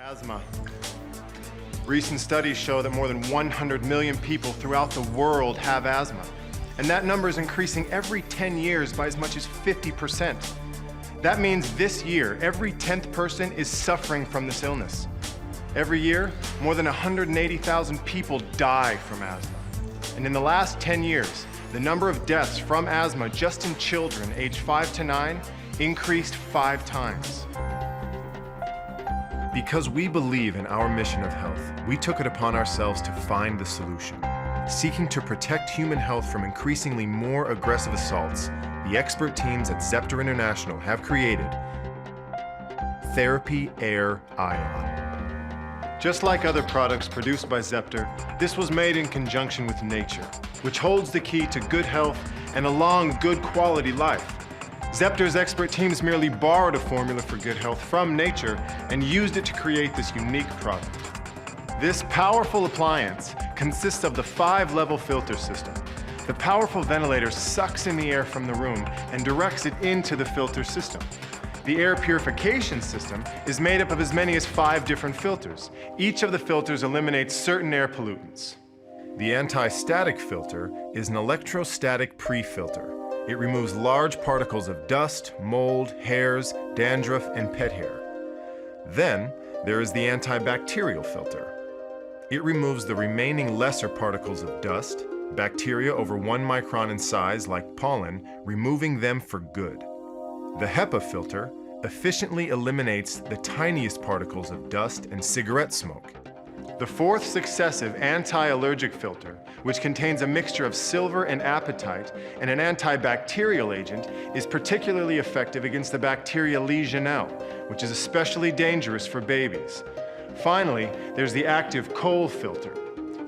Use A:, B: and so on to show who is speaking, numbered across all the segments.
A: Asthma. Recent studies show that more than 100 million people throughout the world have asthma, and that number is increasing every 10 years by as much as 50%. That means this year, every 10th person is suffering from this illness. Every year, more than 180,000 people die from asthma. And in the last 10 years, the number of deaths from asthma just in children aged 5 to 9 increased 5 times. Because we believe in our mission of health, we took it upon ourselves to find the solution. Seeking to protect human health from increasingly more aggressive assaults, the expert teams at Zepter International have created Therapy Air Ion. Just like other products produced by Zepter, this was made in conjunction with nature, which holds the key to good health and a long, good quality life. Zepter's expert teams merely borrowed a formula for good health from nature and used it to create this unique product. This powerful appliance consists of the 5-level filter system. The powerful ventilator sucks in the air from the room and directs it into the filter system. The air purification system is made up of as many as 5 different filters. Each of the filters eliminates certain air pollutants. The anti-static filter is an electrostatic pre-filter. It removes large particles of dust, mold, hairs, dandruff, and pet hair. Then, there is the antibacterial filter. It removes the remaining lesser particles of dust, bacteria over 1 micron in size like pollen, removing them for good. The HEPA filter efficiently eliminates the tiniest particles of dust and cigarette smoke. The 4th successive anti-allergic filter, which contains a mixture of silver and apatite and an antibacterial agent, is particularly effective against the bacteria Legionella, which is especially dangerous for babies. Finally, there's the active coal filter.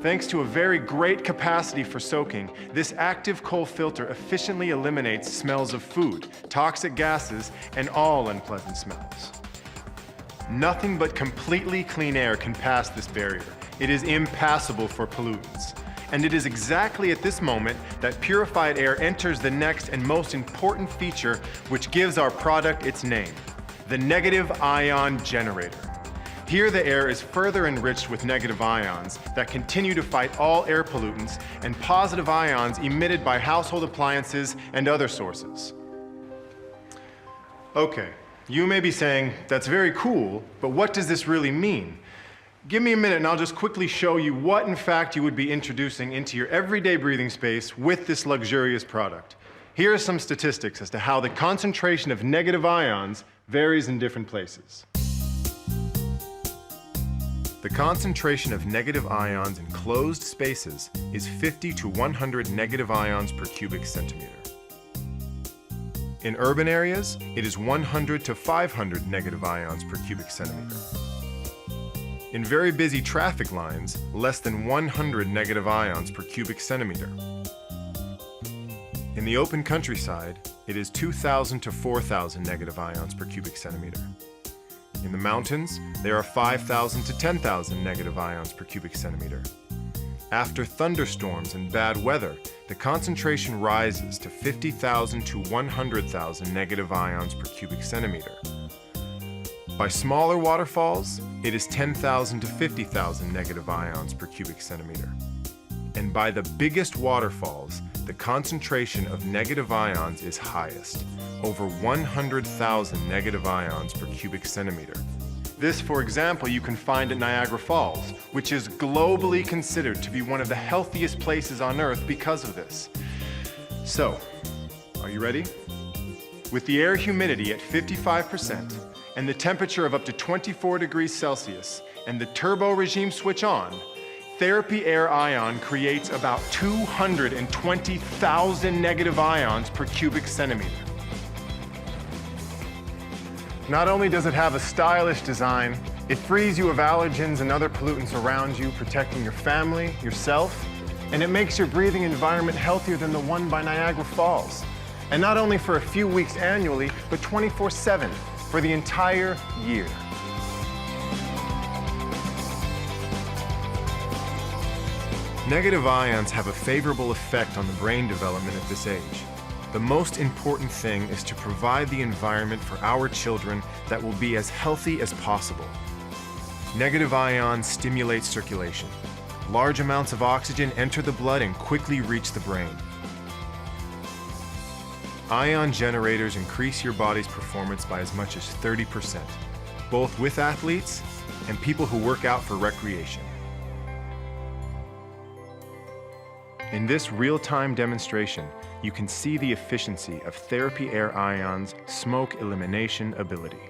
A: Thanks to a very great capacity for soaking, this active coal filter efficiently eliminates smells of food, toxic gases, and all unpleasant smells. Nothing but completely clean air can pass this barrier. It is impassable for pollutants. And it is exactly at this moment that purified air enters the next and most important feature which gives our product its name, the negative ion generator. Here the air is further enriched with negative ions that continue to fight all air pollutants and positive ions emitted by household appliances and other sources. Okay. You may be saying, that's very cool, but what does this really mean? Give me a minute and I'll just quickly show you what in fact you would be introducing into your everyday breathing space with this luxurious product. Here are some statistics as to how the concentration of negative ions varies in different places. The concentration of negative ions in closed spaces is 50 to 100 negative ions per cubic centimeter. In urban areas, it is 100 to 500 negative ions per cubic centimeter. In very busy traffic lines, less than 100 negative ions per cubic centimeter. In the open countryside, it is 2,000 to 4,000 negative ions per cubic centimeter. In the mountains, there are 5,000 to 10,000 negative ions per cubic centimeter. After thunderstorms and bad weather, the concentration rises to 50,000 to 100,000 negative ions per cubic centimeter. By smaller waterfalls, it is 10,000 to 50,000 negative ions per cubic centimeter. And by the biggest waterfalls, the concentration of negative ions is highest, over 100,000 negative ions per cubic centimeter. This, for example, you can find at Niagara Falls, which is globally considered to be one of the healthiest places on Earth because of this. So, are you ready? With the air humidity at 55% and the temperature of up to 24 degrees Celsius and the turbo regime switch on, Therapy Air Ion creates about 220,000 negative ions per cubic centimeter. Not only does it have a stylish design, it frees you of allergens and other pollutants around you, protecting your family, yourself, and it makes your breathing environment healthier than the one by Niagara Falls. And not only for a few weeks annually, but 24/7 for the entire year. Negative ions have a favorable effect on the brain development at this age. The most important thing is to provide the environment for our children that will be as healthy as possible. Negative ions stimulate circulation. Large amounts of oxygen enter the blood and quickly reach the brain. Ion generators increase your body's performance by as much as 30%, both with athletes and people who work out for recreation. In this real-time demonstration, you can see the efficiency of Therapy Air Ion's smoke elimination ability.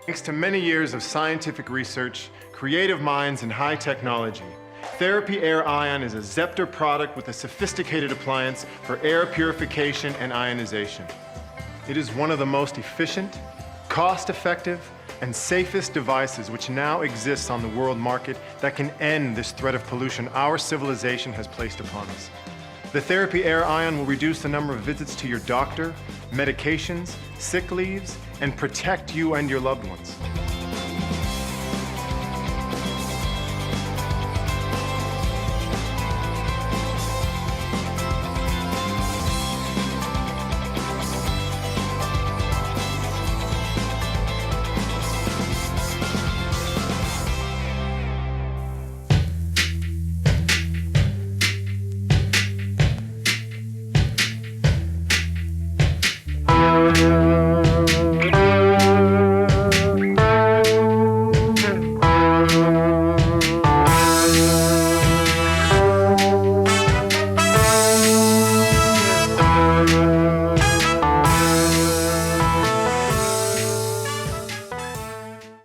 A: Thanks to many years of scientific research, creative minds, and high technology, Therapy Air Ion is a Zepter product with a sophisticated appliance for air purification and ionization. It is one of the most efficient, cost-effective, and safest devices which now exists on the world market that can end this threat of pollution our civilization has placed upon us. The Therapy Air Ion will reduce the number of visits to your doctor, medications, sick leaves, and protect you and your loved ones.